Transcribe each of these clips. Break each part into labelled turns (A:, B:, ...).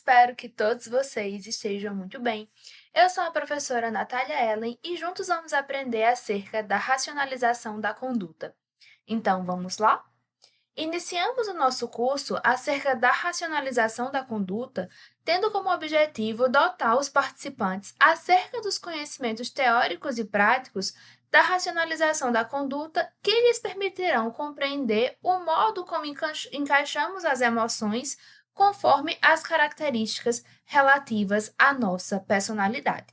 A: espero que todos vocês estejam muito bem. Eu sou a professora Natália Ellen e juntos vamos aprender acerca da racionalização da conduta. Então, vamos lá? Iniciamos o nosso curso acerca da racionalização da conduta, tendo como objetivo dotar os participantes acerca dos conhecimentos teóricos e práticos da racionalização da conduta que lhes permitirão compreender o modo como encaixamos as emoções conforme as características relativas à nossa personalidade.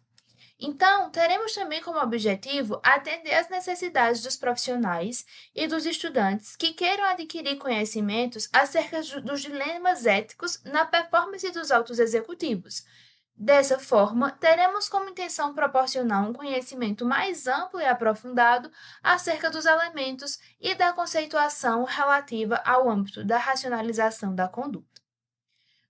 A: Então, teremos também como objetivo atender às necessidades dos profissionais e dos estudantes que queiram adquirir conhecimentos acerca dos dilemas éticos na performance dos autos executivos. Dessa forma, teremos como intenção proporcionar um conhecimento mais amplo e aprofundado acerca dos elementos e da conceituação relativa ao âmbito da racionalização da conduta.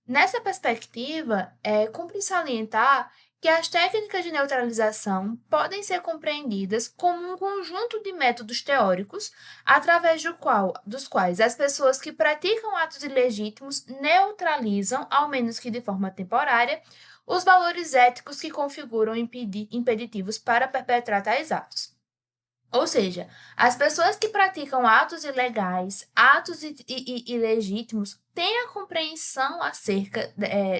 A: Nessa perspectiva, cumpre salientar que as técnicas de neutralização podem ser compreendidas como um conjunto de métodos teóricos através dos quais as pessoas que praticam atos ilegítimos neutralizam, ao menos que de forma temporária, os valores éticos que configuram impeditivos para perpetrar tais atos. Ou seja, as pessoas que praticam atos ilegais, atos ilegítimos, têm a compreensão acerca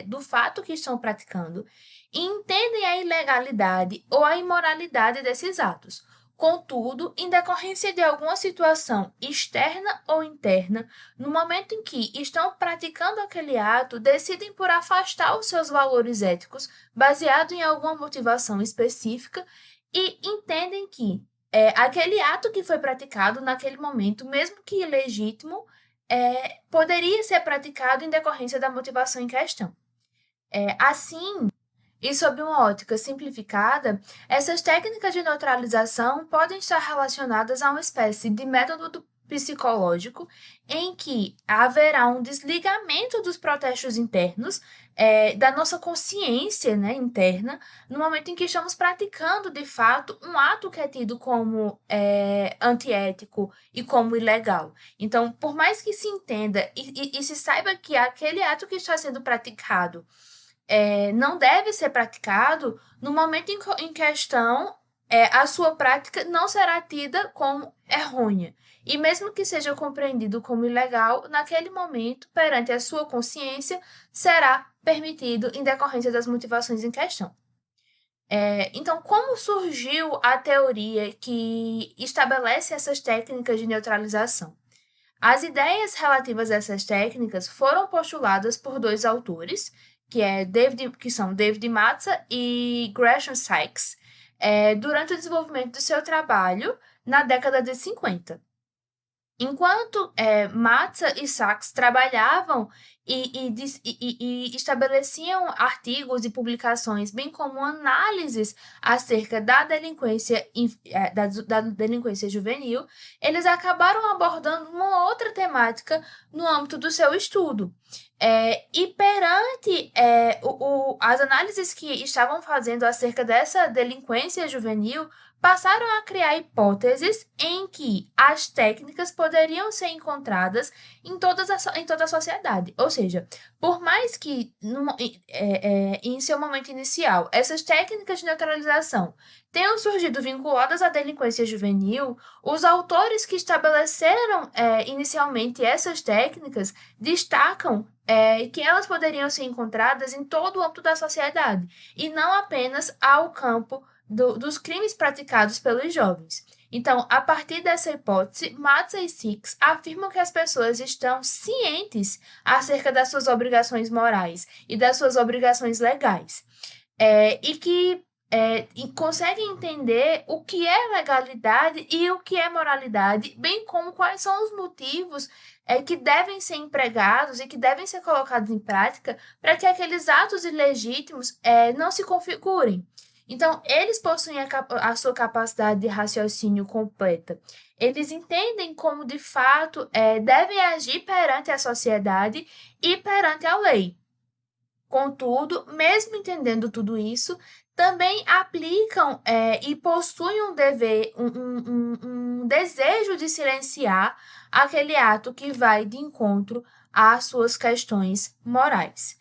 A: do fato que estão praticando e entendem a ilegalidade ou a imoralidade desses atos. Contudo, em decorrência de alguma situação externa ou interna, no momento em que estão praticando aquele ato, decidem por afastar os seus valores éticos baseado em alguma motivação específica e entendem que aquele ato que foi praticado naquele momento, mesmo que ilegítimo, poderia ser praticado em decorrência da motivação em questão. Assim, e sob uma ótica simplificada, essas técnicas de neutralização podem estar relacionadas a uma espécie de método psicológico em que haverá um desligamento dos protestos internos, da nossa consciência, né, interna, no momento em que estamos praticando, de fato, um ato que é tido como antiético e como ilegal. Então, por mais que se entenda e se saiba que aquele ato que está sendo praticado não deve ser praticado, no momento em questão, a sua prática não será tida como errônea. E mesmo que seja compreendido como ilegal, naquele momento, perante a sua consciência, será permitido em decorrência das motivações em questão. Então, como surgiu a teoria que estabelece essas técnicas de neutralização? As ideias relativas a essas técnicas foram postuladas por dois autores, que são David Matza e Gresham Sykes, durante o desenvolvimento do seu trabalho na década de 50. Enquanto Matza e Sachs trabalhavam e estabeleciam artigos e publicações, bem como análises acerca da delinquência, da delinquência juvenil, eles acabaram abordando uma outra temática no âmbito do seu estudo. E perante as análises que estavam fazendo acerca dessa delinquência juvenil, passaram a criar hipóteses em que as técnicas poderiam ser encontradas em toda a sociedade. Ou seja, por mais que em seu momento inicial essas técnicas de neutralização tenham surgido vinculadas à delinquência juvenil, os autores que estabeleceram inicialmente essas técnicas destacam que elas poderiam ser encontradas em todo o âmbito da sociedade e não apenas ao campo dos crimes praticados pelos jovens. Então, a partir dessa hipótese, Matza e Sykes afirmam que as pessoas estão cientes acerca das suas obrigações morais e das suas obrigações legais, e que conseguem entender o que é legalidade e o que é moralidade, bem como quais são os motivos que devem ser empregados e que devem ser colocados em prática para que aqueles atos ilegítimos não se configurem. Então, eles possuem a sua capacidade de raciocínio completa. Eles entendem como, de fato, devem agir perante a sociedade e perante a lei. Contudo, mesmo entendendo tudo isso, também aplicam e possuem um dever, um desejo de silenciar aquele ato que vai de encontro às suas questões morais.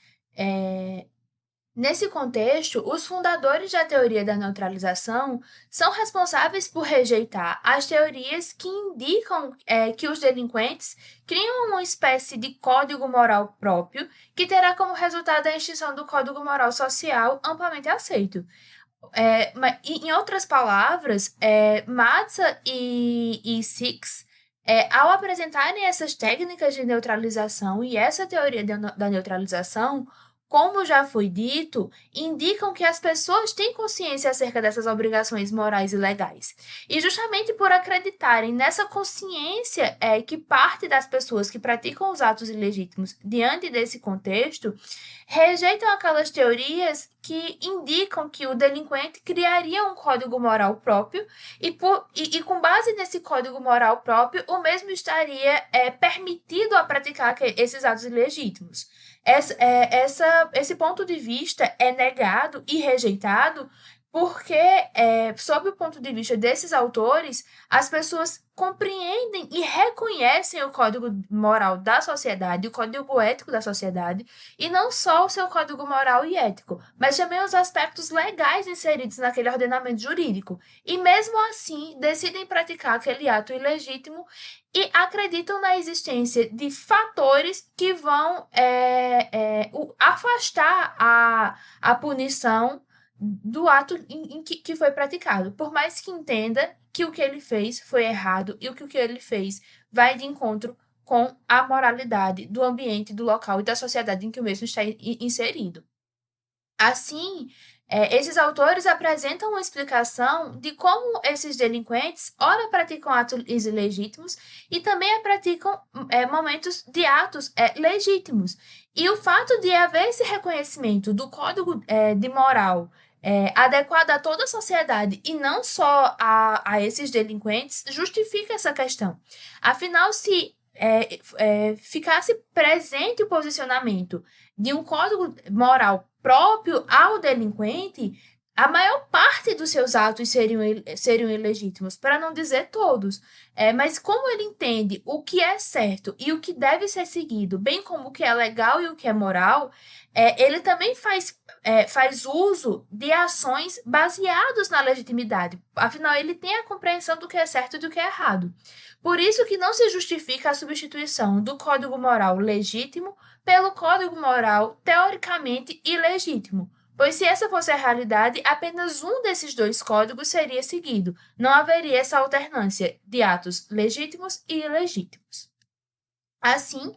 A: Nesse contexto, os fundadores da teoria da neutralização são responsáveis por rejeitar as teorias que indicam que os delinquentes criam uma espécie de código moral próprio que terá como resultado a extinção do código moral social amplamente aceito. Em outras palavras, Matza e Six, ao apresentarem essas técnicas de neutralização e essa teoria da neutralização, como já foi dito, indicam que as pessoas têm consciência acerca dessas obrigações morais e legais. E justamente por acreditarem nessa consciência que parte das pessoas que praticam os atos ilegítimos diante desse contexto, rejeitam aquelas teorias que indicam que o delinquente criaria um código moral próprio e com base nesse código moral próprio, o mesmo estaria permitido a praticar esses atos ilegítimos. Esse ponto de vista é negado e rejeitado porque, sob o ponto de vista desses autores, as pessoas compreendem e reconhecem o código moral da sociedade, o código ético da sociedade, e não só o seu código moral e ético, mas também os aspectos legais inseridos naquele ordenamento jurídico. E mesmo assim, decidem praticar aquele ato ilegítimo e acreditam na existência de fatores que vão afastar a punição do ato que foi praticado, por mais que entenda que o que ele fez foi errado e que o que ele fez vai de encontro com a moralidade do ambiente, do local e da sociedade em que o mesmo está inserido. Assim, esses autores apresentam uma explicação de como esses delinquentes, ora praticam atos ilegítimos e também praticam momentos de atos legítimos. E o fato de haver esse reconhecimento do código de moral adequado a toda a sociedade e não só a esses delinquentes justifica essa questão. Afinal, se ficasse presente o posicionamento de um código moral próprio ao delinquente, a maior parte dos seus atos seriam ilegítimos, para não dizer todos. Mas como ele entende o que é certo e o que deve ser seguido, bem como o que é legal e o que é moral, ele também faz uso de ações baseadas na legitimidade. Afinal, ele tem a compreensão do que é certo e do que é errado. Por isso que não se justifica a substituição do código moral legítimo pelo código moral teoricamente ilegítimo, pois se essa fosse a realidade, apenas um desses dois códigos seria seguido, não haveria essa alternância de atos legítimos e ilegítimos. Assim,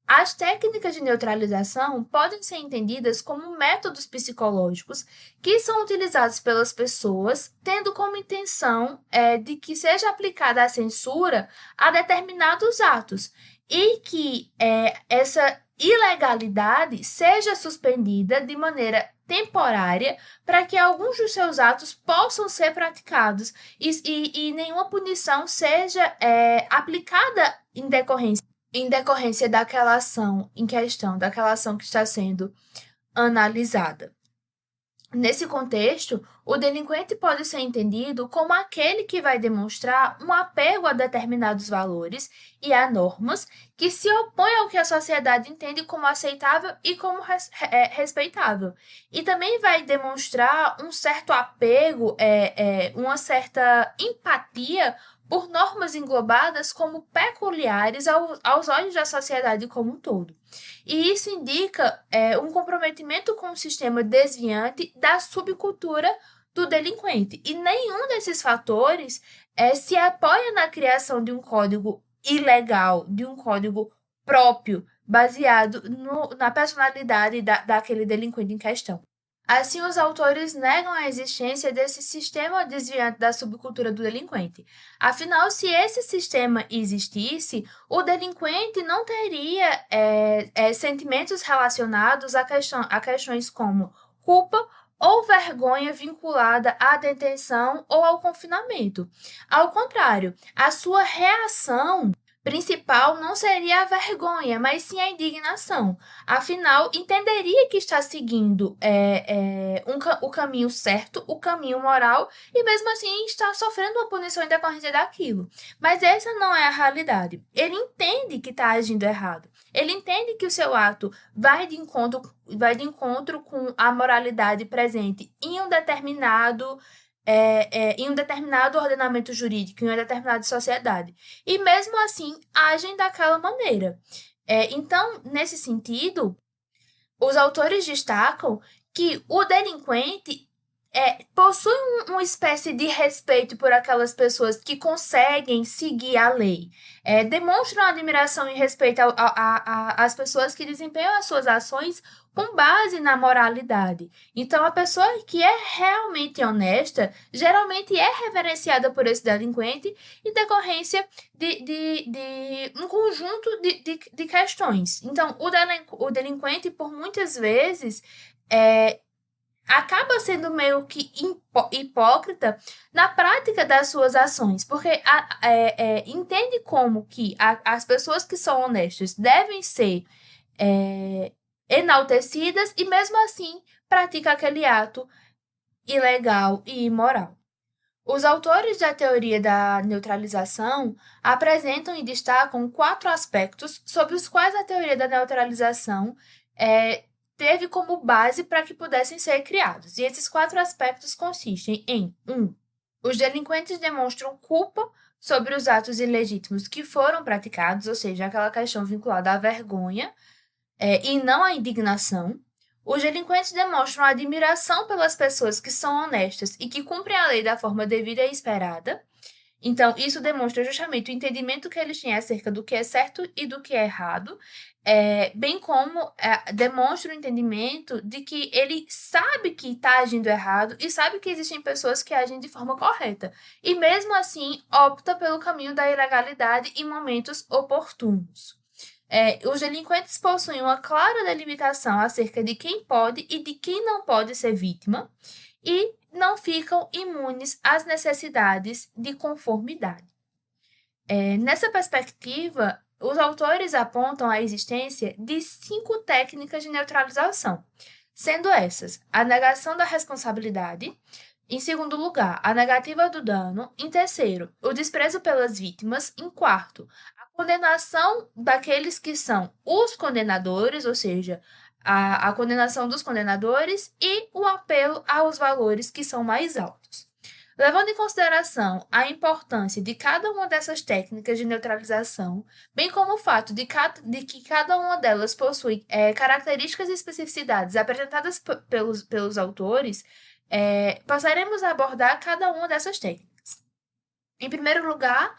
A: as técnicas de neutralização podem ser entendidas como métodos psicológicos que são utilizados pelas pessoas, tendo como intenção de que seja aplicada a censura a determinados atos e que essa ilegalidade seja suspendida de maneira temporária para que alguns dos seus atos possam ser praticados e nenhuma punição seja aplicada em decorrência daquela ação em questão, daquela ação que está sendo analisada. Nesse contexto, o delinquente pode ser entendido como aquele que vai demonstrar um apego a determinados valores e a normas que se opõem ao que a sociedade entende como aceitável e como respeitável. E também vai demonstrar um certo apego, uma certa empatia por normas englobadas como peculiares aos olhos da sociedade como um todo. E isso indica um comprometimento com o sistema desviante da subcultura do delinquente. E nenhum desses fatores se apoia na criação de um código ilegal, de um código próprio, baseado na personalidade daquele delinquente em questão. Assim, os autores negam a existência desse sistema desviante da subcultura do delinquente. Afinal, se esse sistema existisse, o delinquente não teria sentimentos relacionados a questões como culpa ou vergonha vinculada à detenção ou ao confinamento. Ao contrário, a sua reação principal não seria a vergonha, mas sim a indignação. Afinal, entenderia que está seguindo o caminho certo, o caminho moral, e mesmo assim está sofrendo uma punição em decorrência daquilo. Mas essa não é a realidade. Ele entende que está agindo errado. Ele entende que o seu ato vai de encontro com a moralidade presente em um determinado ordenamento jurídico, em uma determinada sociedade. E mesmo assim, agem daquela maneira. Então, nesse sentido, os autores destacam que o delinquente possui uma espécie de respeito por aquelas pessoas que conseguem seguir a lei, demonstram admiração e respeito às pessoas que desempenham as suas ações com base na moralidade. Então, a pessoa que é realmente honesta geralmente é reverenciada por esse delinquente em decorrência de um conjunto de questões. Então, o delinquente, por muitas vezes, acaba sendo meio que hipócrita na prática das suas ações, porque entende como que as pessoas que são honestas devem ser enaltecidas e mesmo assim pratica aquele ato ilegal e imoral. Os autores da teoria da neutralização apresentam e destacam 4 aspectos sobre os quais a teoria da neutralização teve como base para que pudessem ser criados. E esses 4 aspectos consistem em 1. Os delinquentes demonstram culpa sobre os atos ilegítimos que foram praticados, ou seja, aquela questão vinculada à vergonha, e não à indignação. Os delinquentes demonstram admiração pelas pessoas que são honestas e que cumprem a lei da forma devida e esperada. Então, isso demonstra justamente o entendimento que eles têm acerca do que é certo e do que é errado, bem como demonstra o entendimento de que ele sabe que está agindo errado e sabe que existem pessoas que agem de forma correta. E mesmo assim, opta pelo caminho da ilegalidade em momentos oportunos. Os delinquentes possuem uma clara delimitação acerca de quem pode e de quem não pode ser vítima e não ficam imunes às necessidades de conformidade. Nessa perspectiva, os autores apontam a existência de 5 técnicas de neutralização, sendo essas a negação da responsabilidade, em segundo lugar, a negativa do dano, em terceiro, o desprezo pelas vítimas, em quarto, a condenação daqueles que são os condenadores, ou seja, a condenação dos condenadores e o apelo aos valores que são mais altos. Levando em consideração a importância de cada uma dessas técnicas de neutralização, bem como o fato de que cada uma delas possui características e especificidades apresentadas pelos autores, passaremos a abordar cada uma dessas técnicas. Em primeiro lugar,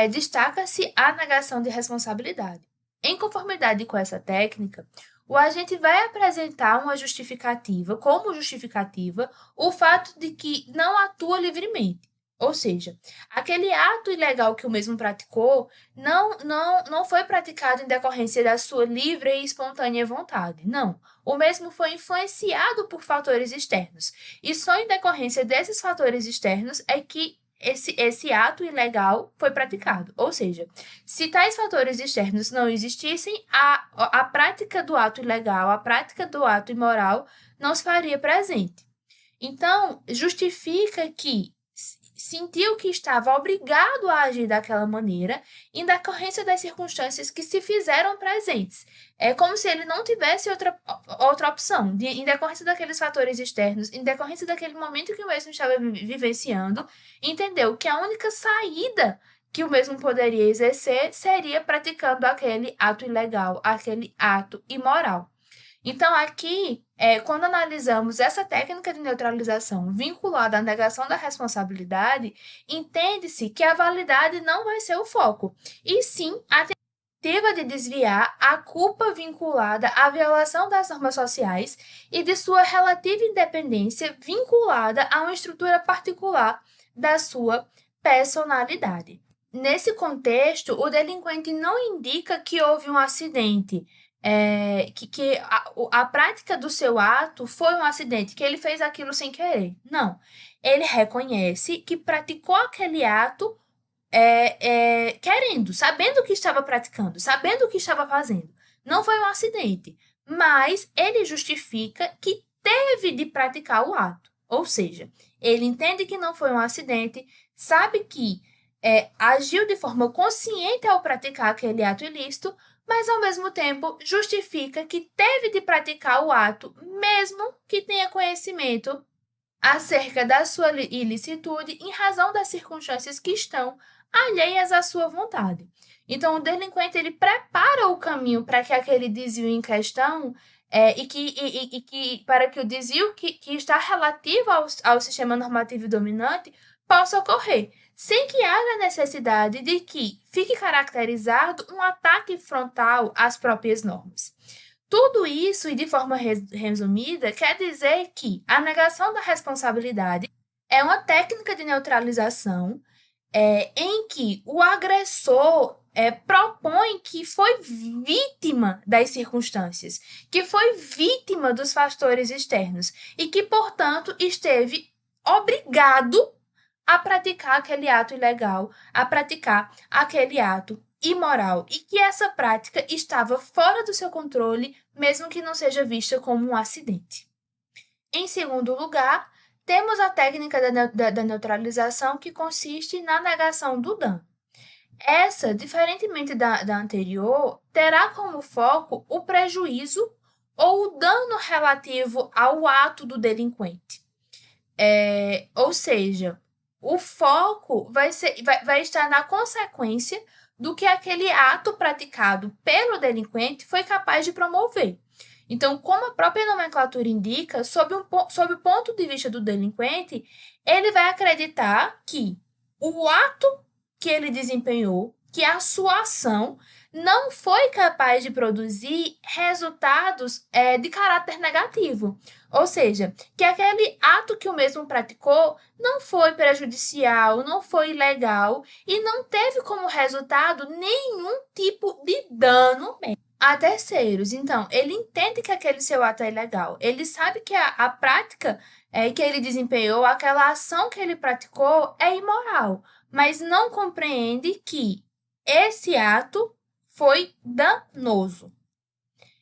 A: destaca-se a negação de responsabilidade. Em conformidade com essa técnica, o agente vai apresentar como justificativa, o fato de que não atua livremente. Ou seja, aquele ato ilegal que o mesmo praticou não foi praticado em decorrência da sua livre e espontânea vontade. Não. O mesmo foi influenciado por fatores externos. E só em decorrência desses fatores externos é que esse ato ilegal foi praticado. Ou seja, se tais fatores externos não existissem, a prática do ato ilegal, a prática do ato imoral não se faria presente. Então, justifica que sentiu que estava obrigado a agir daquela maneira em decorrência das circunstâncias que se fizeram presentes. É como se ele não tivesse outra opção, em decorrência daqueles fatores externos, em decorrência daquele momento que o mesmo estava vivenciando, entendeu que a única saída que o mesmo poderia exercer seria praticando aquele ato ilegal, aquele ato imoral. Então, aqui, quando analisamos essa técnica de neutralização vinculada à negação da responsabilidade, entende-se que a validade não vai ser o foco, e sim a tentativa de desviar a culpa vinculada à violação das normas sociais e de sua relativa independência vinculada a uma estrutura particular da sua personalidade. Nesse contexto, o delinquente não indica que houve um acidente, que a prática do seu ato foi um acidente, que ele fez aquilo sem querer. Não. Ele reconhece que praticou aquele ato querendo, sabendo que estava praticando, sabendo o que estava fazendo. Não foi um acidente, mas ele justifica que teve de praticar o ato. Ou seja, ele entende que não foi um acidente, sabe que agiu de forma consciente ao praticar aquele ato ilícito, mas ao mesmo tempo justifica que teve de praticar o ato, mesmo que tenha conhecimento acerca da sua ilicitude em razão das circunstâncias que estão alheias à sua vontade. Então, o delinquente ele prepara o caminho para que aquele desvio em questão e que para que o desvio que está relativo ao sistema normativo dominante possa ocorrer, sem que haja necessidade de que fique caracterizado um ataque frontal às próprias normas. Tudo isso, e de forma resumida, quer dizer que a negação da responsabilidade é uma técnica de neutralização em que o agressor propõe que foi vítima das circunstâncias, que foi vítima dos fatores externos e que, portanto, esteve obrigado a praticar aquele ato ilegal, a praticar aquele ato imoral e que essa prática estava fora do seu controle, mesmo que não seja vista como um acidente. Em segundo lugar, temos a técnica da neutralização, que consiste na negação do dano. Essa, diferentemente da anterior, terá como foco o prejuízo ou o dano relativo ao ato do delinquente. Ou seja, o foco vai estar na consequência do que aquele ato praticado pelo delinquente foi capaz de promover. Então, como a própria nomenclatura indica, sob o ponto de vista do delinquente, ele vai acreditar que o ato que ele desempenhou, que a sua ação, não foi capaz de produzir resultados de caráter negativo. Ou seja, que aquele ato que o mesmo praticou não foi prejudicial, não foi ilegal e não teve como resultado nenhum tipo de dano a terceiros. Então, ele entende que aquele seu ato é ilegal. Ele sabe que a prática que ele desempenhou, aquela ação que ele praticou é imoral, mas não compreende que esse ato foi danoso.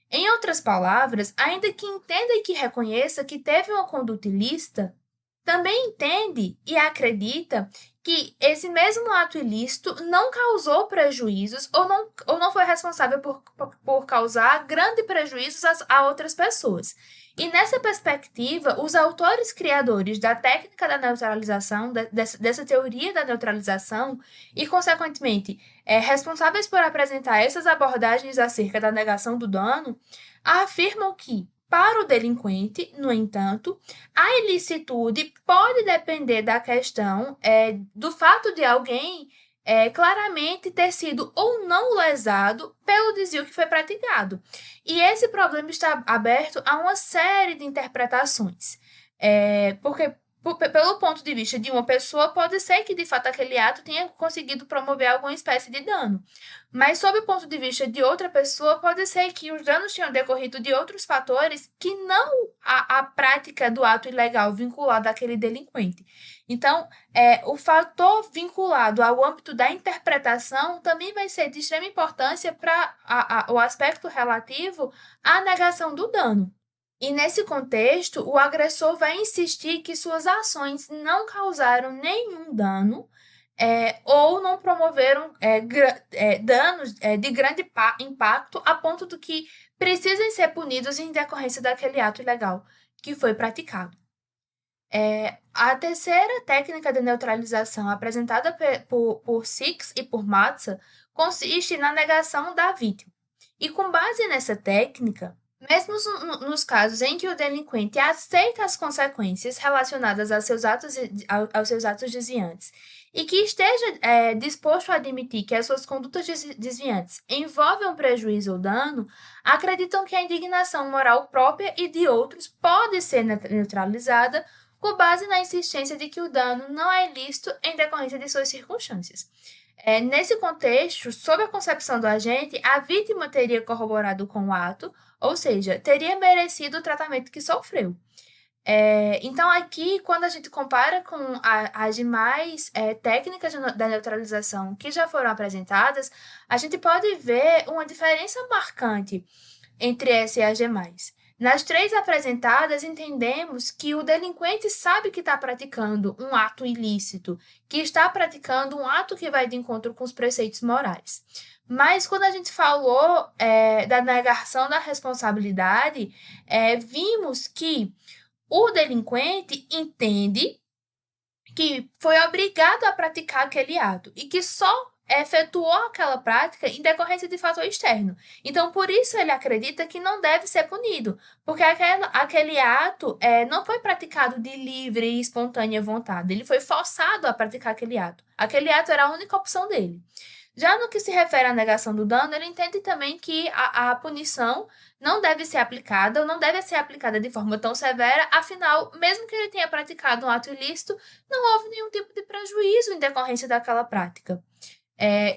A: Em outras palavras, ainda que entenda e que reconheça que teve uma conduta ilícita, também entende e acredita que esse mesmo ato ilícito não causou prejuízos ou não foi responsável por causar grandes prejuízos a outras pessoas. E nessa perspectiva, os autores criadores da técnica da neutralização, dessa teoria da neutralização, e, consequentemente, responsáveis por apresentar essas abordagens acerca da negação do dano, afirmam que, para o delinquente, no entanto, a ilicitude pode depender da questão do fato de alguém claramente ter sido ou não lesado pelo desvio que foi praticado. E esse problema está aberto a uma série de interpretações. Porque pelo ponto de vista de uma pessoa, pode ser que, de fato, aquele ato tenha conseguido promover alguma espécie de dano. Mas, sob o ponto de vista de outra pessoa, pode ser que os danos tenham decorrido de outros fatores que não a prática do ato ilegal vinculado àquele delinquente. Então, o fator vinculado ao âmbito da interpretação também vai ser de extrema importância para o aspecto relativo à negação do dano. E nesse contexto, o agressor vai insistir que suas ações não causaram nenhum dano ou não promoveram danos de grande impacto a ponto do que precisem ser punidos em decorrência daquele ato ilegal que foi praticado. A terceira técnica de neutralização apresentada por Six e por Matza consiste na negação da vítima. E com base nessa técnica, mesmo nos casos em que o delinquente aceita as consequências relacionadas aos seus atos desviantes e que esteja disposto a admitir que as suas condutas desviantes envolvem um prejuízo ou dano, acreditam que a indignação moral própria e de outros pode ser neutralizada com base na insistência de que o dano não é ilícito em decorrência de suas circunstâncias. Nesse contexto, sob a concepção do agente, a vítima teria corroborado com o ato, ou seja, teria merecido o tratamento que sofreu. Então, aqui, quando a gente compara com as demais técnicas da neutralização que já foram apresentadas, a gente pode ver uma diferença marcante entre essa e as demais. Nas três apresentadas, entendemos que o delinquente sabe que está praticando um ato ilícito, que está praticando um ato que vai de encontro com os preceitos morais. Mas quando a gente falou da negação da responsabilidade, vimos que o delinquente entende que foi obrigado a praticar aquele ato e que só efetuou aquela prática em decorrência de fator externo. Então, por isso ele acredita que não deve ser punido, porque aquele ato não foi praticado de livre e espontânea vontade, ele foi forçado a praticar aquele ato. Aquele ato era a única opção dele. Já no que se refere à negação do dano, ele entende também que a punição não deve ser aplicada ou não deve ser aplicada de forma tão severa, afinal, mesmo que ele tenha praticado um ato ilícito, não houve nenhum tipo de prejuízo em decorrência daquela prática.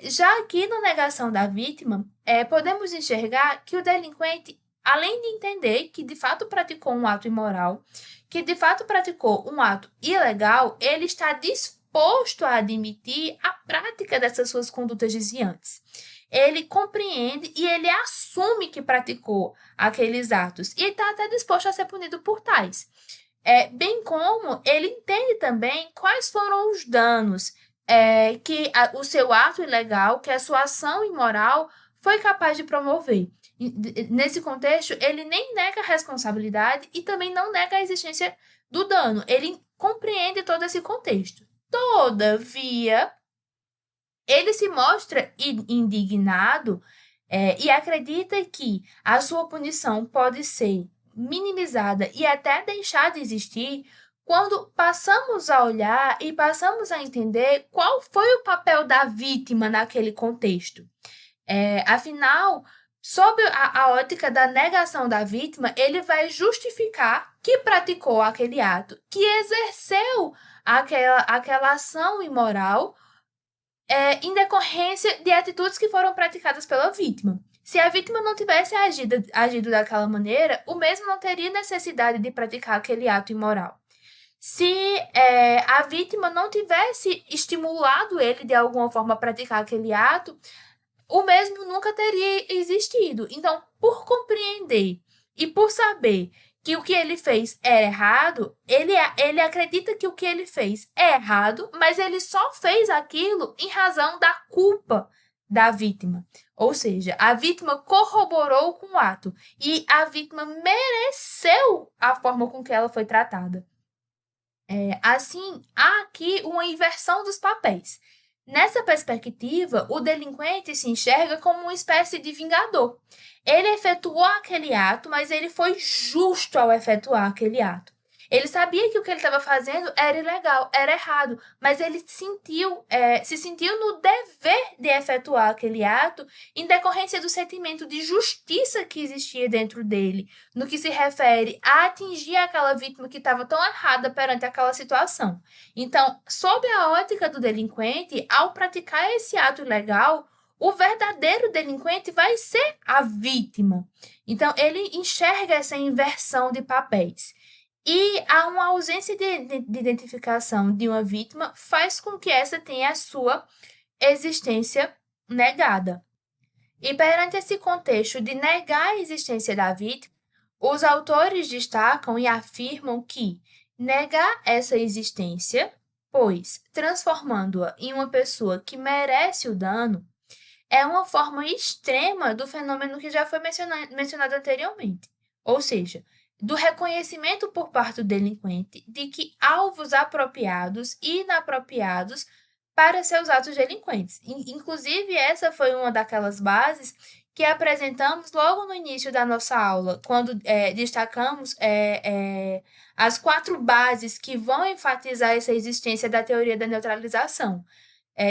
A: Já aqui na negação da vítima, podemos enxergar que o delinquente, além de entender que de fato praticou um ato imoral, que de fato praticou um ato ilegal, ele está disposto a admitir a prática dessas suas condutas desviantes. Ele compreende e ele assume que praticou aqueles atos e está até disposto a ser punido por tais. Bem como ele entende também quais foram os danos que o seu ato ilegal, que a sua ação imoral foi capaz de promover. Nesse contexto, ele nem nega a responsabilidade e também não nega a existência do dano. Ele compreende todo esse contexto. Todavia, ele se mostra indignado e acredita que a sua punição pode ser minimizada e até deixar de existir quando passamos a olhar e passamos a entender qual foi o papel da vítima naquele contexto. Afinal, sob a ótica da negação da vítima, ele vai justificar que praticou aquele ato, que exerceu aquela ação imoral em decorrência de atitudes que foram praticadas pela vítima. Se a vítima não tivesse agido daquela maneira, o mesmo não teria necessidade de praticar aquele ato imoral. Se a vítima não tivesse estimulado ele de alguma forma a praticar aquele ato, o mesmo nunca teria existido. Então, por compreender e por saber que o que ele fez é errado, ele acredita que o que ele fez é errado, mas ele só fez aquilo em razão da culpa da vítima. Ou seja, a vítima corroborou com o ato e a vítima mereceu a forma com que ela foi tratada. Assim, há aqui uma inversão dos papéis. Nessa perspectiva, o delinquente se enxerga como uma espécie de vingador. Ele efetuou aquele ato, mas ele foi justo ao efetuar aquele ato. Ele sabia que o que ele estava fazendo era ilegal, era errado, mas ele se sentiu no dever de efetuar aquele ato em decorrência do sentimento de justiça que existia dentro dele, no que se refere a atingir aquela vítima que estava tão errada perante aquela situação. Então, sob a ótica do delinquente, ao praticar esse ato ilegal, o verdadeiro delinquente vai ser a vítima. Então, ele enxerga essa inversão de papéis. E há uma ausência de identificação de uma vítima faz com que essa tenha a sua existência negada. E perante esse contexto de negar a existência da vítima, os autores destacam e afirmam que negar essa existência, pois transformando-a em uma pessoa que merece o dano, é uma forma extrema do fenômeno que já foi mencionado anteriormente. Ou seja, do reconhecimento por parte do delinquente de que alvos apropriados e inapropriados para seus atos delinquentes. Inclusive, essa foi uma daquelas bases que apresentamos logo no início da nossa aula, quando destacamos as 4 bases que vão enfatizar essa existência da teoria da neutralização.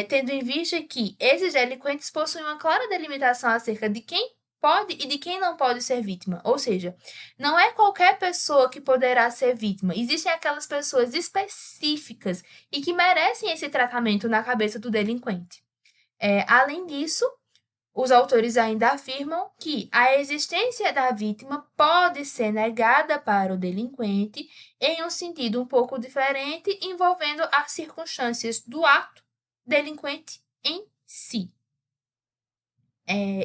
A: Tendo em vista que esses delinquentes possuem uma clara delimitação acerca de quem pode e de quem não pode ser vítima. Ou seja, não é qualquer pessoa que poderá ser vítima. Existem aquelas pessoas específicas e que merecem esse tratamento na cabeça do delinquente. Além disso, Os autores ainda afirmam que a existência da vítima pode ser negada para o delinquente em um sentido um pouco diferente, envolvendo as circunstâncias do ato delinquente em si.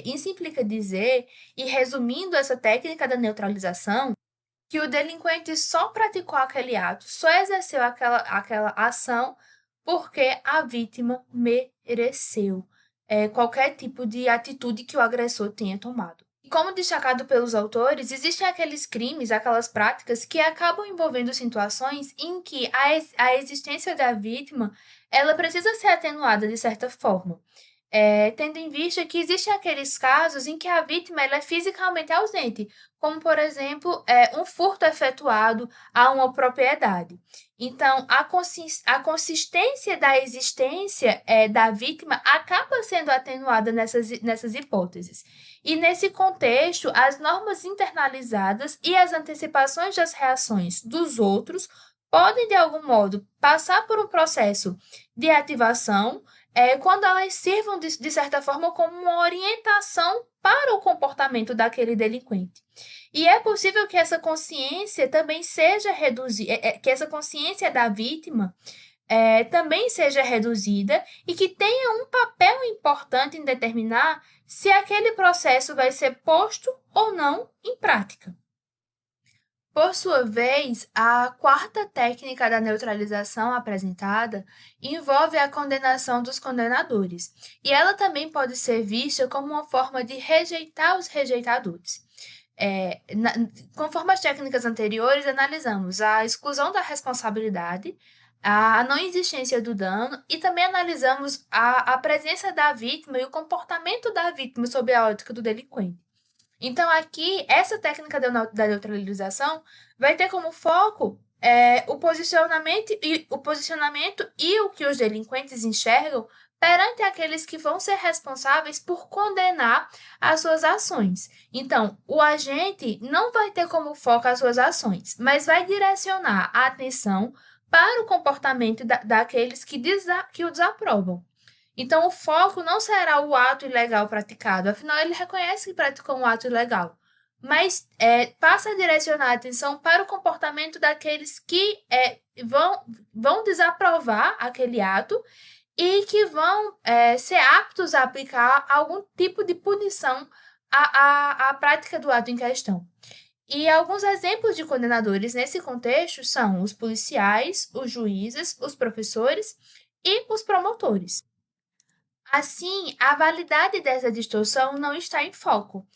A: Isso implica dizer, e resumindo essa técnica da neutralização, que o delinquente só praticou aquele ato, só exerceu aquela ação porque a vítima mereceu qualquer tipo de atitude que o agressor tenha tomado. E como destacado pelos autores, existem aqueles crimes, aquelas práticas que acabam envolvendo situações em que a existência da vítima ela precisa ser atenuada de certa forma. Tendo em vista que existem aqueles casos em que a vítima ela é fisicamente ausente, como, por exemplo, um furto efetuado a uma propriedade. Então, a consistência da existência da vítima acaba sendo atenuada nessas hipóteses. E, nesse contexto, as normas internalizadas e as antecipações das reações dos outros podem, de algum modo, passar por um processo de ativação quando elas sirvam, de certa forma, como uma orientação para o comportamento daquele delinquente. E é possível que essa consciência também seja reduzida, que essa consciência da vítima também seja reduzida e que tenha um papel importante em determinar se aquele processo vai ser posto ou não em prática. Por sua vez, a quarta técnica da neutralização apresentada envolve a condenação dos condenadores, e ela também pode ser vista como uma forma de rejeitar os rejeitadores. Conforme as técnicas anteriores, analisamos a exclusão da responsabilidade, a não existência do dano e também analisamos a presença da vítima e o comportamento da vítima sob a ótica do delinquente. Então, aqui, essa técnica da neutralização vai ter como foco o posicionamento e o que os delinquentes enxergam perante aqueles que vão ser responsáveis por condenar as suas ações. Então, o agente não vai ter como foco as suas ações, mas vai direcionar a atenção para o comportamento daqueles que o desaprovam. Então, o foco não será o ato ilegal praticado, afinal, ele reconhece que praticou um ato ilegal, mas passa a direcionar a atenção para o comportamento daqueles que vão desaprovar aquele ato e que vão ser aptos a aplicar algum tipo de punição à prática do ato em questão. E alguns exemplos de condenadores nesse contexto são os policiais, os juízes, os professores e os promotores. Assim, a validade dessa distorção não está em foco.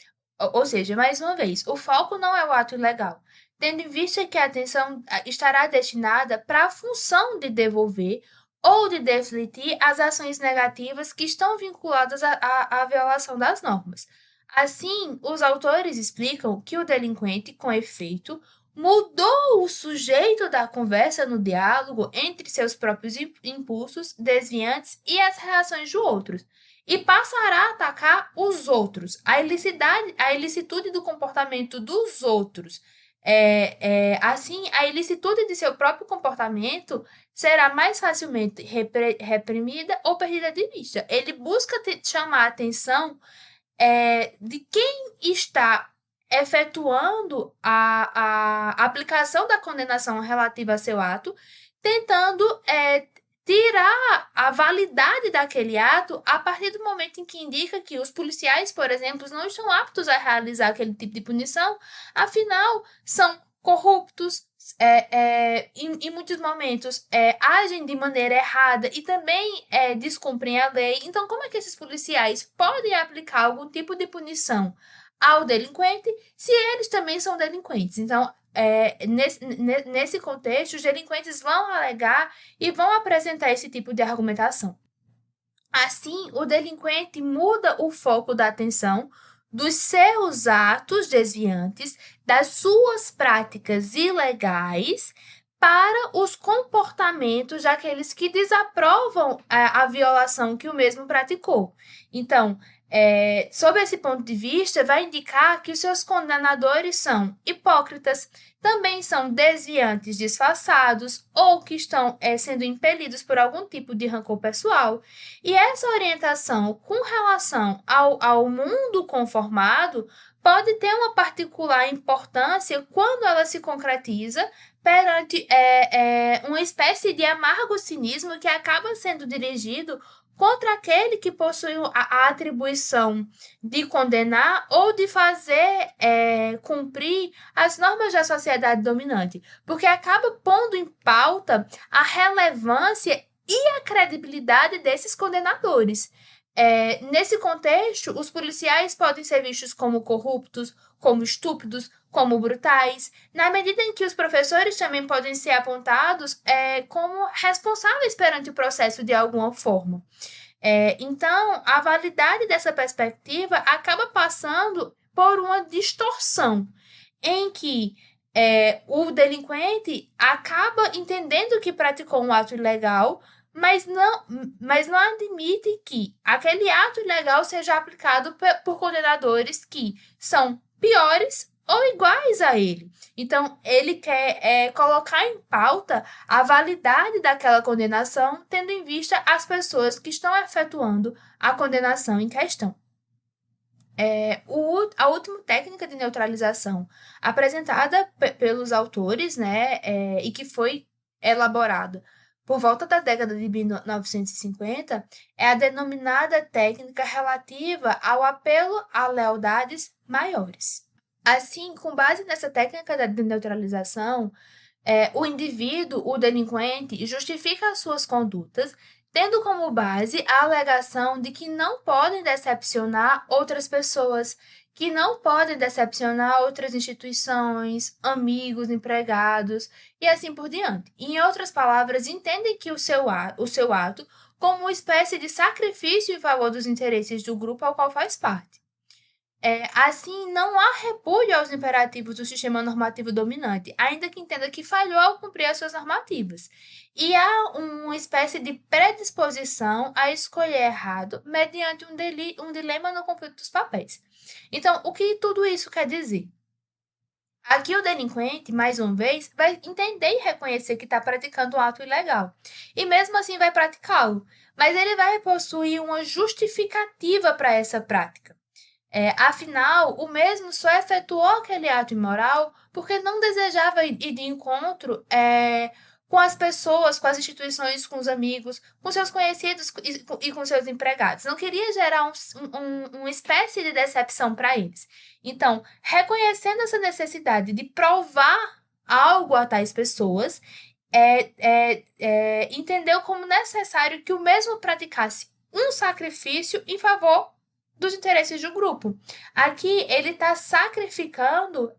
A: Ou seja, mais uma vez, o foco não é o ato ilegal, tendo em vista que a atenção estará destinada para a função de devolver ou de defletir as ações negativas que estão vinculadas à violação das normas. Assim, os autores explicam que o delinquente, com efeito, mudou o sujeito da conversa no diálogo entre seus próprios impulsos desviantes e as reações de outros, e passará a atacar os outros, a ilicitude do comportamento dos outros. Assim, a ilicitude de seu próprio comportamento será mais facilmente reprimida ou perdida de vista. Ele busca chamar a atenção de quem está efetuando a aplicação da condenação relativa a seu ato, tentando tirar a validade daquele ato a partir do momento em que indica que os policiais, por exemplo, não estão aptos a realizar aquele tipo de punição, afinal, são corruptos, em muitos momentos agem de maneira errada e também descumprem a lei. Então, como é que esses policiais podem aplicar algum tipo de punição ao delinquente se eles também são delinquentes? Então, nesse contexto, os delinquentes vão alegar e vão apresentar esse tipo de argumentação. Assim, o delinquente muda o foco da atenção dos seus atos desviantes, das suas práticas ilegais, para os comportamentos daqueles que desaprovam a violação que o mesmo praticou. Então, Sob esse ponto de vista, vai indicar que os seus condenadores são hipócritas, também são desviantes disfarçados ou que estão sendo impelidos por algum tipo de rancor pessoal. E essa orientação com relação ao mundo conformado pode ter uma particular importância quando ela se concretiza perante uma espécie de amargo cinismo que acaba sendo dirigido contra aquele que possui a atribuição de condenar ou de fazer cumprir as normas da sociedade dominante, porque acaba pondo em pauta a relevância e a credibilidade desses condenadores. Nesse contexto, os policiais podem ser vistos como corruptos, como estúpidos, como brutais, na medida em que os professores também podem ser apontados como responsáveis perante o processo de alguma forma. Então, a validade dessa perspectiva acaba passando por uma distorção, em que o delinquente acaba entendendo que praticou um ato ilegal, mas não admite que aquele ato ilegal seja aplicado por condenadores que são piores ou iguais a ele. Então, ele quer colocar em pauta a validade daquela condenação, tendo em vista as pessoas que estão efetuando a condenação em questão. A última técnica de neutralização apresentada pelos autores, né, e que foi elaborada por volta da década de 1950, é a denominada técnica relativa ao apelo a lealdades maiores. Assim, com base nessa técnica de neutralização, o indivíduo, o delinquente, justifica as suas condutas, tendo como base a alegação de que não podem decepcionar outras pessoas, que não podem decepcionar outras instituições, amigos, empregados e assim por diante. Em outras palavras, entendem que o seu ato como uma espécie de sacrifício em favor dos interesses do grupo ao qual faz parte. Assim, não há repúdio aos imperativos do sistema normativo dominante, ainda que entenda que falhou ao cumprir as suas normativas. E há uma espécie de predisposição a escolher errado mediante um dilema no conflito dos papéis. Então, o que tudo isso quer dizer? Aqui o delinquente, mais uma vez, vai entender e reconhecer que está praticando um ato ilegal. E mesmo assim vai praticá-lo. Mas ele vai possuir uma justificativa para essa prática. Afinal, o mesmo só efetuou aquele ato imoral porque não desejava ir de encontro com as pessoas, com as instituições, com os amigos, com seus conhecidos e com seus empregados. Não queria gerar uma espécie de decepção para eles. Então, reconhecendo essa necessidade de provar algo a tais pessoas, entendeu como necessário que o mesmo praticasse um sacrifício em favor dos interesses do grupo. Aqui ele está sacrificando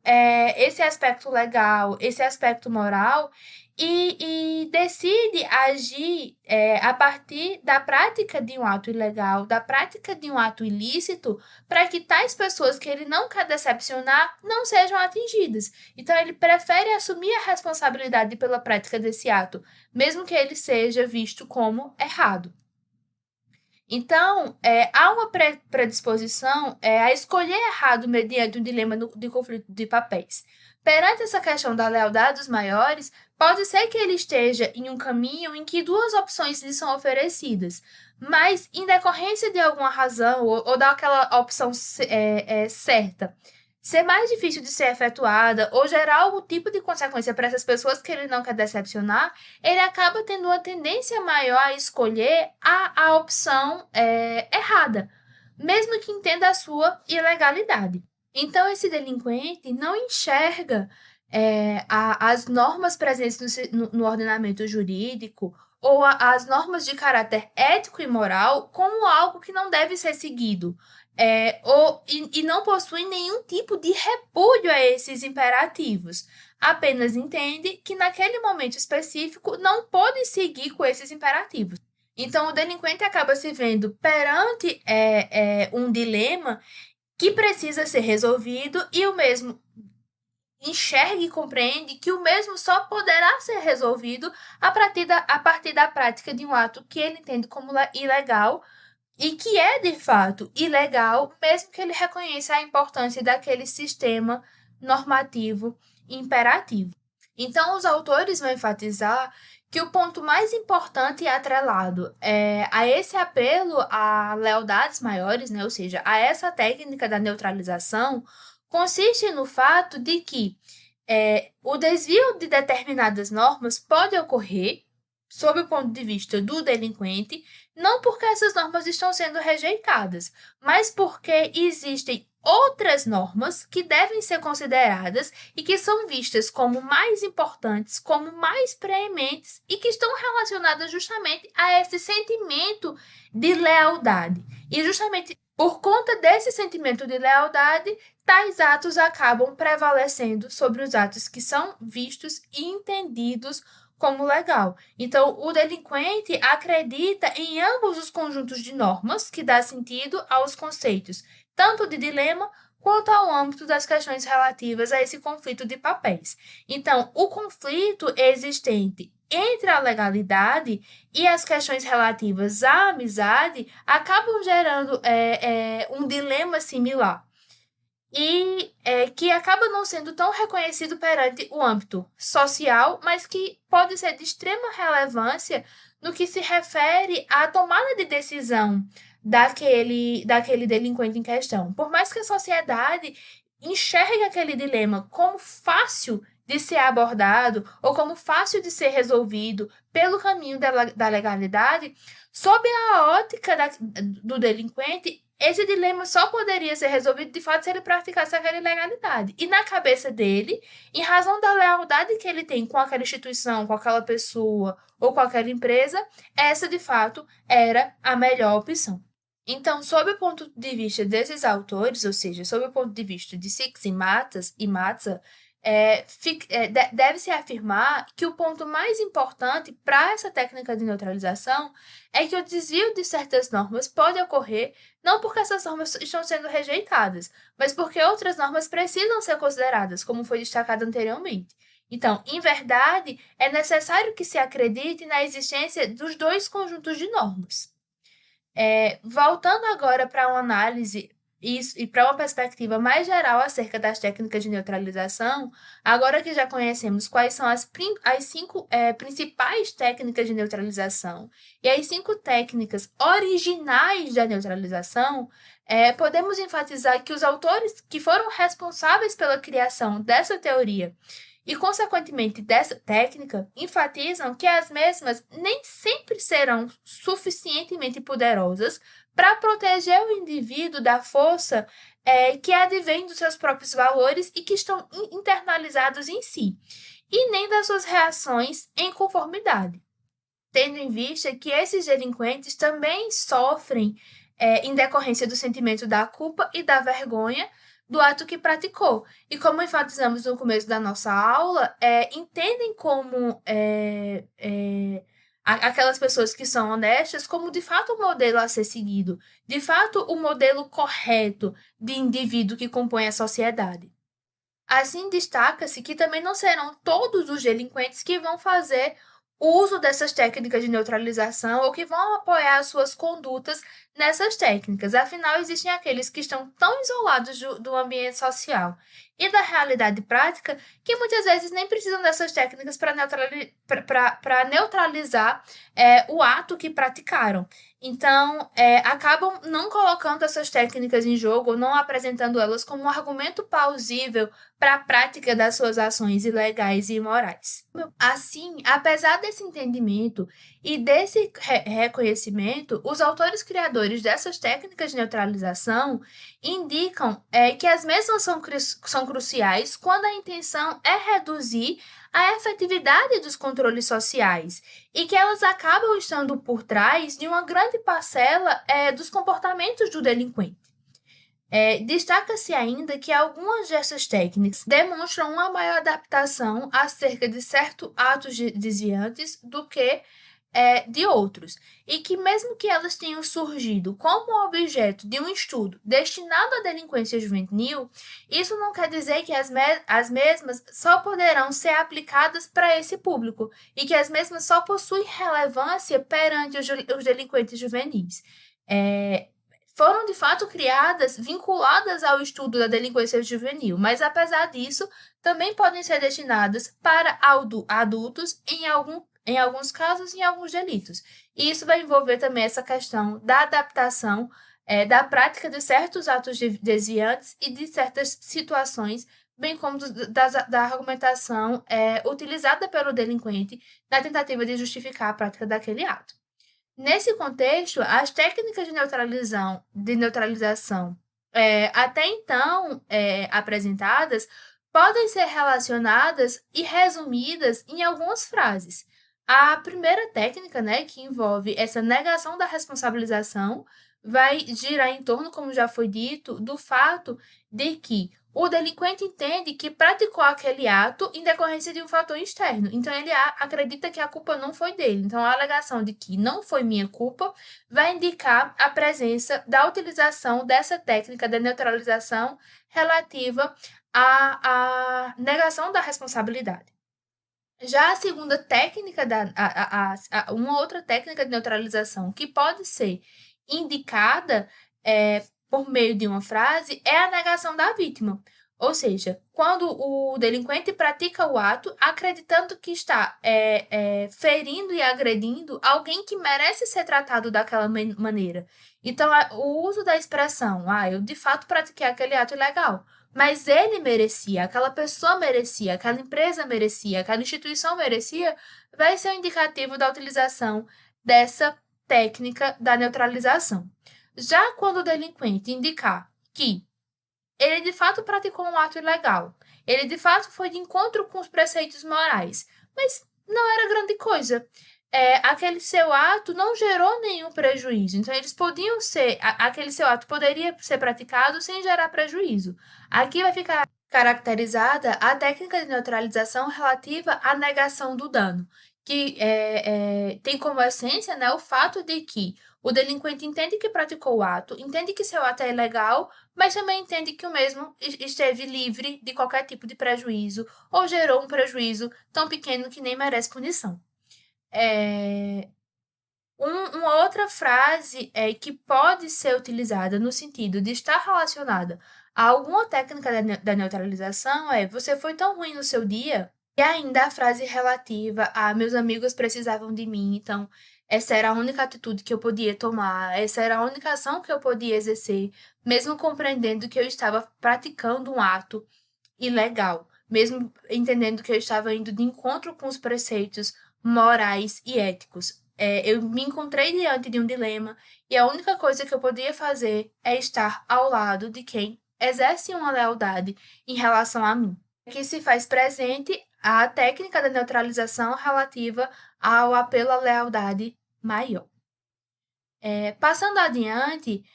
A: esse aspecto legal, esse aspecto moral e decide agir a partir da prática de um ato ilegal, da prática de um ato ilícito, para que tais pessoas que ele não quer decepcionar não sejam atingidas. Então ele prefere assumir a responsabilidade pela prática desse ato, mesmo que ele seja visto como errado. Então, há uma predisposição a escolher errado mediante um dilema de conflito de papéis. Perante essa questão da lealdade dos maiores, pode ser que ele esteja em um caminho em que duas opções lhe são oferecidas, mas em decorrência de alguma razão ou daquela opção certa ser mais difícil de ser efetuada ou gerar algum tipo de consequência para essas pessoas que ele não quer decepcionar, ele acaba tendo uma tendência maior a escolher a opção errada, mesmo que entenda a sua ilegalidade. Então, esse delinquente não enxerga as normas presentes no ordenamento jurídico ou as normas de caráter ético e moral como algo que não deve ser seguido. E não possui nenhum tipo de repúdio a esses imperativos. Apenas entende que naquele momento específico não pode seguir com esses imperativos. Então, o delinquente acaba se vendo perante um dilema que precisa ser resolvido e o mesmo enxerga e compreende que o mesmo só poderá ser resolvido a partir da prática de um ato que ele entende como ilegal, e que é de fato ilegal, mesmo que ele reconheça a importância daquele sistema normativo imperativo. Então, os autores vão enfatizar que o ponto mais importante e atrelado a esse apelo a lealdades maiores, né, ou seja, a essa técnica da neutralização, consiste no fato de que o desvio de determinadas normas pode ocorrer, sob o ponto de vista do delinquente, não porque essas normas estão sendo rejeitadas, mas porque existem outras normas que devem ser consideradas e que são vistas como mais importantes, como mais preementes e que estão relacionadas justamente a esse sentimento de lealdade. E justamente por conta desse sentimento de lealdade, tais atos acabam prevalecendo sobre os atos que são vistos e entendidos como legal. Então, o delinquente acredita em ambos os conjuntos de normas que dá sentido aos conceitos, tanto de dilema quanto ao âmbito das questões relativas a esse conflito de papéis. Então, o conflito existente entre a legalidade e as questões relativas à amizade acabam gerando um dilema similar e que acaba não sendo tão reconhecido perante o âmbito social, mas que pode ser de extrema relevância no que se refere à tomada de decisão daquele delinquente em questão. Por mais que a sociedade enxergue aquele dilema como fácil de ser abordado ou como fácil de ser resolvido pelo caminho da legalidade, sob a ótica do delinquente, esse dilema só poderia ser resolvido de fato se ele praticasse aquela ilegalidade. E na cabeça dele, em razão da lealdade que ele tem com aquela instituição, com aquela pessoa ou com aquela empresa, essa de fato era a melhor opção. Então, sob o ponto de vista desses autores, ou seja, sob o ponto de vista de Six e Matza, deve-se afirmar que o ponto mais importante para essa técnica de neutralização é que o desvio de certas normas pode ocorrer não porque essas normas estão sendo rejeitadas, mas porque outras normas precisam ser consideradas, como foi destacado anteriormente. Então, em verdade, é necessário que se acredite na existência dos dois conjuntos de normas. Voltando agora para uma análise e para uma perspectiva mais geral acerca das técnicas de neutralização, agora que já conhecemos quais são as cinco principais técnicas de neutralização e as 5 técnicas originais da neutralização, podemos enfatizar que os autores que foram responsáveis pela criação dessa teoria e, consequentemente, dessa técnica, enfatizam que as mesmas nem sempre serão suficientemente poderosas para proteger o indivíduo da força que advém dos seus próprios valores e que estão internalizados em si, e nem das suas reações em conformidade, tendo em vista que esses delinquentes também sofrem em decorrência do sentimento da culpa e da vergonha do ato que praticou. E como enfatizamos no começo da nossa aula, entendem como aquelas pessoas que são honestas como de fato o modelo a ser seguido, de fato o modelo correto de indivíduo que compõe a sociedade. Assim, destaca-se que também não serão todos os delinquentes que vão fazer uso dessas técnicas de neutralização ou que vão apoiar suas condutas nessas técnicas. Afinal, existem aqueles que estão tão isolados do ambiente social e da realidade prática que muitas vezes nem precisam dessas técnicas para neutralizar o ato que praticaram. Então, acabam não colocando essas técnicas em jogo ou não apresentando elas como um argumento plausível para a prática das suas ações ilegais e imorais. Assim, apesar desse entendimento e desse reconhecimento, os autores criadores dessas técnicas de neutralização indicam que as mesmas são cruciais quando a intenção é reduzir a efetividade dos controles sociais e que elas acabam estando por trás de uma grande parcela dos comportamentos do delinquente. Destaca-se ainda que algumas dessas técnicas demonstram uma maior adaptação acerca de certos atos desviantes do que de outros, e que mesmo que elas tenham surgido como objeto de um estudo destinado à delinquência juvenil, isso não quer dizer que as mesmas só poderão ser aplicadas para esse público, e que as mesmas só possuem relevância perante os delinquentes juvenis. é, foram de fato criadas vinculadas ao estudo da delinquência juvenil, mas apesar disso, também podem ser destinadas para adultos em alguns casos, em alguns delitos. E isso vai envolver também essa questão da adaptação da prática de certos atos desviantes e de certas situações, bem como da argumentação utilizada pelo delinquente na tentativa de justificar a prática daquele ato. Nesse contexto, as técnicas de neutralização até então apresentadas podem ser relacionadas e resumidas em algumas frases. A primeira técnica, né, que envolve essa negação da responsabilização, vai girar em torno, como já foi dito, do fato de que o delinquente entende que praticou aquele ato em decorrência de um fator externo. Então, ele acredita que a culpa não foi dele. Então, a alegação de que não foi minha culpa vai indicar a presença da utilização dessa técnica de neutralização relativa à negação da responsabilidade. Já a segunda técnica, uma outra técnica de neutralização que pode ser indicada por meio de uma frase é a negação da vítima. Ou seja, quando o delinquente pratica o ato acreditando que está ferindo e agredindo alguém que merece ser tratado daquela maneira. Então, o uso da expressão, eu de fato pratiquei aquele ato ilegal, mas ele merecia, aquela pessoa merecia, aquela empresa merecia, aquela instituição merecia, vai ser um indicativo da utilização dessa técnica da neutralização. Já quando o delinquente indicar que ele de fato praticou um ato ilegal, ele de fato foi de encontro com os preceitos morais, mas não era grande coisa. Aquele seu ato não gerou nenhum prejuízo. Então, eles podiam ser. Aquele seu ato poderia ser praticado sem gerar prejuízo. Aqui vai ficar caracterizada a técnica de neutralização relativa à negação do dano, que tem como essência, né, o fato de que o delinquente entende que praticou o ato, entende que seu ato é ilegal, mas também entende que o mesmo esteve livre de qualquer tipo de prejuízo ou gerou um prejuízo tão pequeno que nem merece punição. Uma outra frase que pode ser utilizada no sentido de estar relacionada a alguma técnica da neutralização é: você foi tão ruim no seu dia. E ainda a frase relativa a meus amigos precisavam de mim, então essa era a única atitude que eu podia tomar, essa era a única ação que eu podia exercer, mesmo compreendendo que eu estava praticando um ato ilegal, mesmo entendendo que eu estava indo de encontro com os preceitos morais e éticos. Eu me encontrei diante de um dilema e a única coisa que eu podia fazer é estar ao lado de quem exerce uma lealdade em relação a mim. Aqui se faz presente a técnica da neutralização relativa ao apelo à lealdade maior. Passando adiante,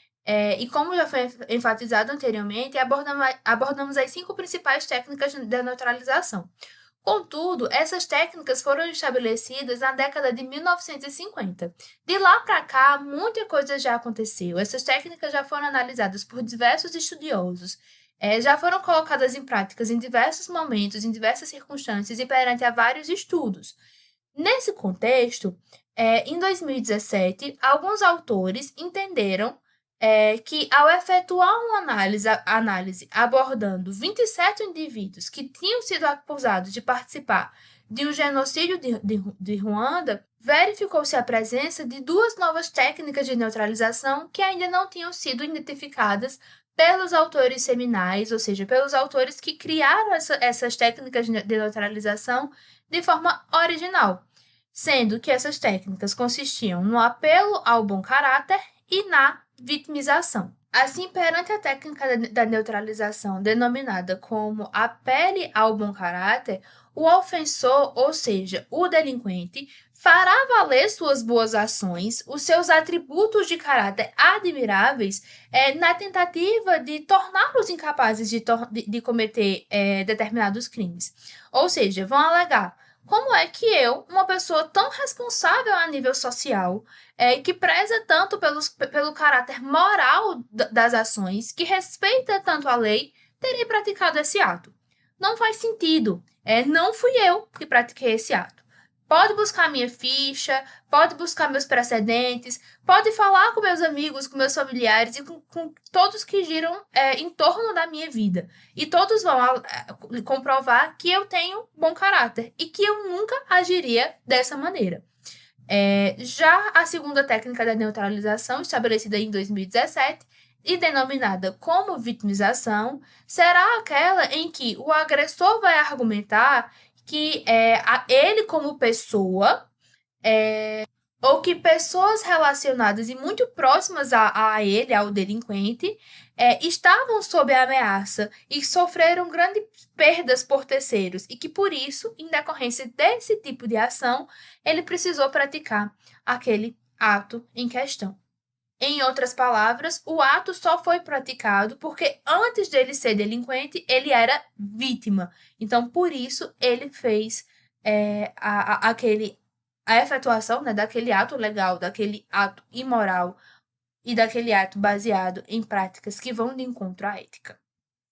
A: e como já foi enfatizado anteriormente, abordamos as 5 principais técnicas da neutralização. Contudo, essas técnicas foram estabelecidas na década de 1950. De lá para cá, muita coisa já aconteceu. Essas técnicas já foram analisadas por diversos estudiosos, já foram colocadas em práticas em diversos momentos, em diversas circunstâncias e perante a vários estudos. Nesse contexto, em 2017, alguns autores entenderam que, ao efetuar uma análise abordando 27 indivíduos que tinham sido acusados de participar de um genocídio de Ruanda, verificou-se a presença de 2 novas técnicas de neutralização que ainda não tinham sido identificadas pelos autores seminais, ou seja, pelos autores que criaram essas técnicas de neutralização de forma original, sendo que essas técnicas consistiam no apelo ao bom caráter e na vitimização. Assim, perante a técnica da neutralização denominada como apele ao bom caráter, o ofensor, ou seja, o delinquente, fará valer suas boas ações, os seus atributos de caráter admiráveis, na tentativa de torná-los incapazes de cometer determinados crimes. Ou seja, vão alegar: como é que eu, uma pessoa tão responsável a nível social, que preza tanto pelo caráter moral das ações, que respeita tanto a lei, terei praticado esse ato? Não faz sentido. Não fui eu que pratiquei esse ato. Pode buscar minha ficha, pode buscar meus precedentes, pode falar com meus amigos, com meus familiares e com todos que giram em torno da minha vida. E todos vão comprovar que eu tenho bom caráter e que eu nunca agiria dessa maneira. Já a segunda técnica da neutralização, estabelecida em 2017 e denominada como vitimização, será aquela em que o agressor vai argumentar que ele, como pessoa, ou que pessoas relacionadas e muito próximas a ele, ao delinquente, estavam sob a ameaça e sofreram grandes perdas por terceiros, e que por isso, em decorrência desse tipo de ação, ele precisou praticar aquele ato em questão. Em outras palavras, o ato só foi praticado porque antes dele ser delinquente, ele era vítima. Então, por isso, ele fez a efetuação, né, daquele ato legal, daquele ato imoral e daquele ato baseado em práticas que vão de encontro à ética.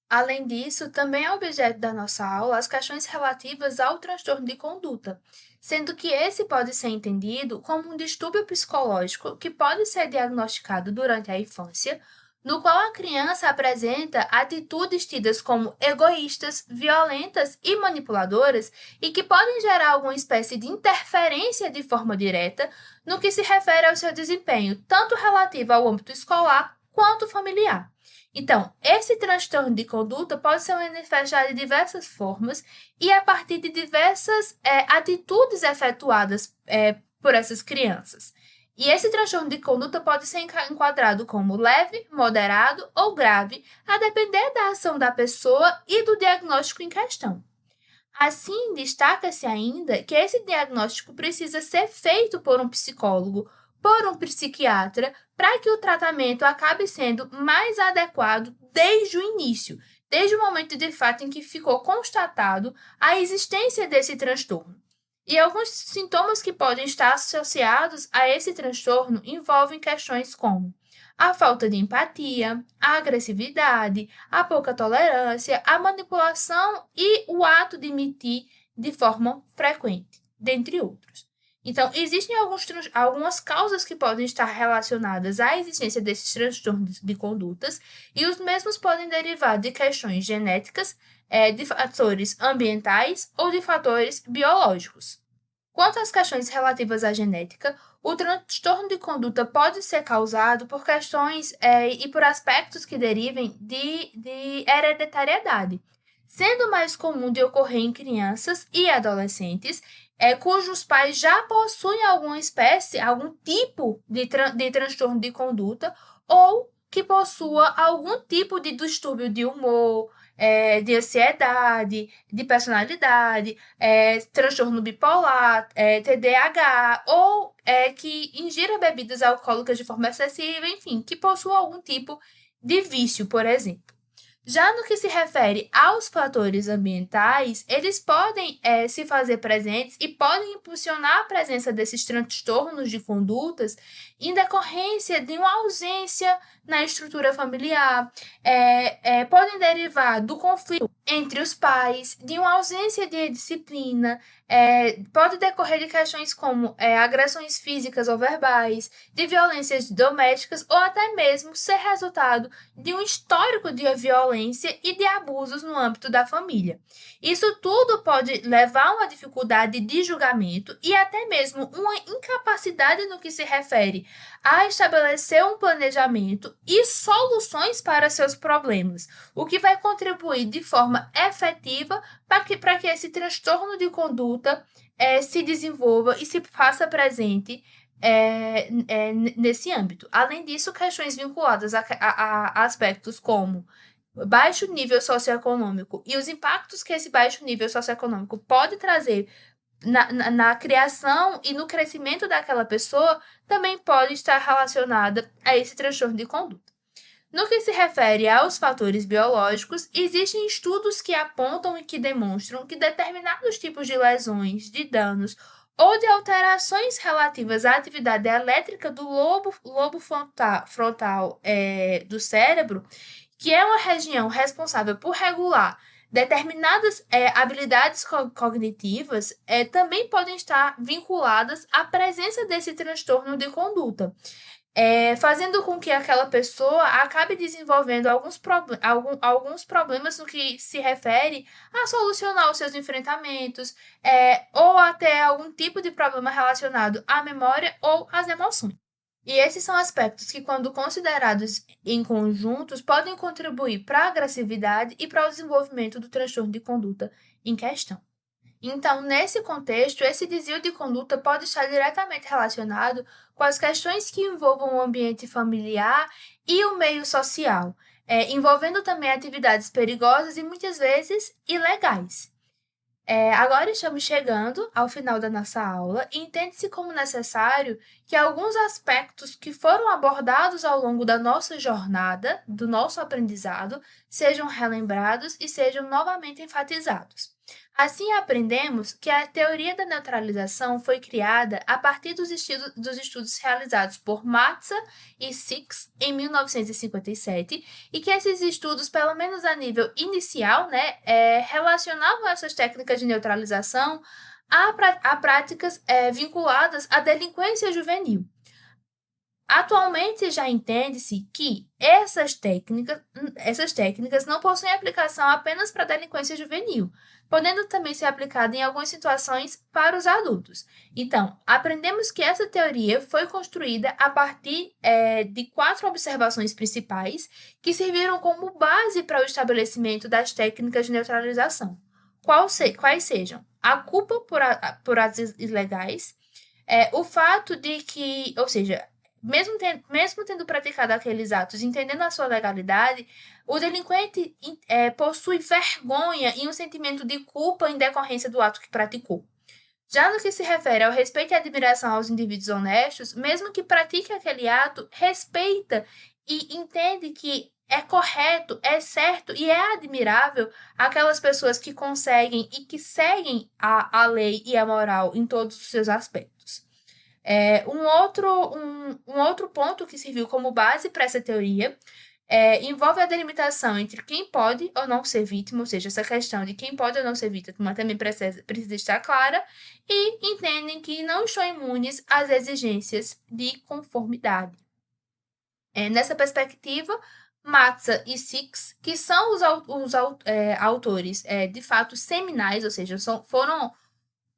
A: Além disso, também é objeto da nossa aula as questões relativas ao transtorno de conduta, sendo que esse pode ser entendido como um distúrbio psicológico que pode ser diagnosticado durante a infância, no qual a criança apresenta atitudes tidas como egoístas, violentas e manipuladoras e que podem gerar alguma espécie de interferência de forma direta no que se refere ao seu desempenho, tanto relativo ao âmbito escolar quanto familiar. Então, esse transtorno de conduta pode ser manifestado de diversas formas e a partir de diversas atitudes efetuadas por essas crianças. E esse transtorno de conduta pode ser enquadrado como leve, moderado ou grave, a depender da ação da pessoa e do diagnóstico em questão. Assim, destaca-se ainda que esse diagnóstico precisa ser feito por um psicólogo, por um psiquiatra, para que o tratamento acabe sendo mais adequado desde o início, desde o momento de fato em que ficou constatado a existência desse transtorno. E alguns sintomas que podem estar associados a esse transtorno envolvem questões como a falta de empatia, a agressividade, a pouca tolerância, a manipulação e o ato de mentir de forma frequente, dentre outros. Então, existem algumas causas que podem estar relacionadas à existência desses transtornos de condutas, e os mesmos podem derivar de questões genéticas, de fatores ambientais ou de fatores biológicos. Quanto às questões relativas à genética, o transtorno de conduta pode ser causado por questões e por aspectos que derivem de hereditariedade, sendo mais comum de ocorrer em crianças e adolescentes cujos pais já possuem alguma espécie, algum tipo de transtorno de conduta ou que possua algum tipo de distúrbio de humor, de ansiedade, de personalidade, transtorno bipolar, TDAH, ou que ingira bebidas alcoólicas de forma excessiva, enfim, que possua algum tipo de vício, por exemplo. Já no que se refere aos fatores ambientais, eles podem se fazer presentes e podem impulsionar a presença desses transtornos de condutas em decorrência de uma ausência na estrutura familiar, podem derivar do conflito entre os pais, de uma ausência de disciplina, pode decorrer de questões como agressões físicas ou verbais, de violências domésticas ou até mesmo ser resultado de um histórico de violência e de abusos no âmbito da família. Isso tudo pode levar a uma dificuldade de julgamento e até mesmo uma incapacidade no que se refere a estabelecer um planejamento e soluções para seus problemas, o que vai contribuir de forma efetiva para que esse transtorno de conduta se desenvolva e se faça presente nesse âmbito. Além disso, questões vinculadas a aspectos como baixo nível socioeconômico e os impactos que esse baixo nível socioeconômico pode trazer na criação e no crescimento daquela pessoa também pode estar relacionada a esse transtorno de conduta. No que se refere aos fatores biológicos, existem estudos que apontam e que demonstram que determinados tipos de lesões, de danos ou de alterações relativas à atividade elétrica do lobo frontal do cérebro, que é uma região responsável por regular Determinadas habilidades cognitivas também podem estar vinculadas à presença desse transtorno de conduta, fazendo com que aquela pessoa acabe desenvolvendo alguns problemas no que se refere a solucionar os seus enfrentamentos, ou até algum tipo de problema relacionado à memória ou às emoções. E esses são aspectos que, quando considerados em conjuntos, podem contribuir para a agressividade e para o desenvolvimento do transtorno de conduta em questão. Então, nesse contexto, esse desvio de conduta pode estar diretamente relacionado com as questões que envolvam o ambiente familiar e o meio social, envolvendo também atividades perigosas e muitas vezes ilegais. Agora estamos chegando ao final da nossa aula e entende-se como necessário que alguns aspectos que foram abordados ao longo da nossa jornada, do nosso aprendizado, sejam relembrados e sejam novamente enfatizados. Assim, aprendemos que a teoria da neutralização foi criada a partir dos estudos realizados por Matza e Six em 1957 e que esses estudos, pelo menos a nível inicial, relacionavam essas técnicas de neutralização a práticas vinculadas à delinquência juvenil. Atualmente já entende-se que essas técnicas não possuem aplicação apenas para a delinquência juvenil, podendo também ser aplicada em algumas situações para os adultos. Então, aprendemos que essa teoria foi construída a partir de 4 observações principais que serviram como base para o estabelecimento das técnicas de neutralização. Quais sejam a culpa por atos ilegais, o fato de que, ou seja, mesmo tendo praticado aqueles atos, entendendo a sua legalidade, o delinquente possui vergonha e um sentimento de culpa em decorrência do ato que praticou. Já no que se refere ao respeito e admiração aos indivíduos honestos, mesmo que pratique aquele ato, respeita e entende que é correto, é certo e é admirável aquelas pessoas que conseguem e que seguem a lei e a moral em todos os seus aspectos. Um outro ponto que serviu como base para essa teoria envolve a delimitação entre quem pode ou não ser vítima, ou seja, essa questão de quem pode ou não ser vítima também precisa estar clara, e entendem que não estão imunes às exigências de conformidade. Nessa perspectiva, Matza e Six, que são os autores de fato seminais, ou seja, foram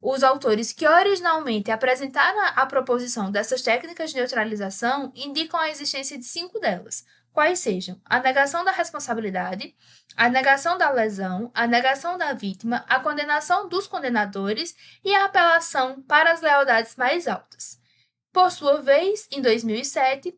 A: os autores que originalmente apresentaram a proposição dessas técnicas de neutralização, indicam a existência de 5 delas, quais sejam a negação da responsabilidade, a negação da lesão, a negação da vítima, a condenação dos condenadores e a apelação para as lealdades mais altas. Por sua vez, em 2007,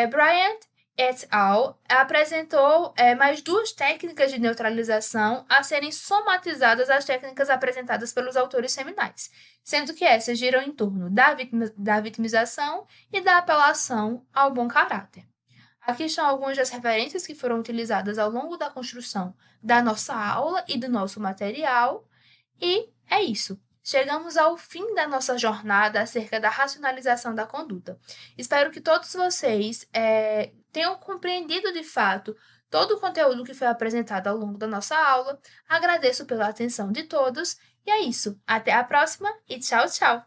A: Bryant et al. Apresentou mais 2 técnicas de neutralização a serem somatizadas às técnicas apresentadas pelos autores seminais, sendo que essas giram em torno da vitimização e da apelação ao bom caráter. Aqui estão algumas das referências que foram utilizadas ao longo da construção da nossa aula e do nosso material, e é isso. Chegamos ao fim da nossa jornada acerca da racionalização da conduta. Espero que todos vocês tenham compreendido de fato todo o conteúdo que foi apresentado ao longo da nossa aula. Agradeço pela atenção de todos e é isso. Até a próxima e tchau, tchau!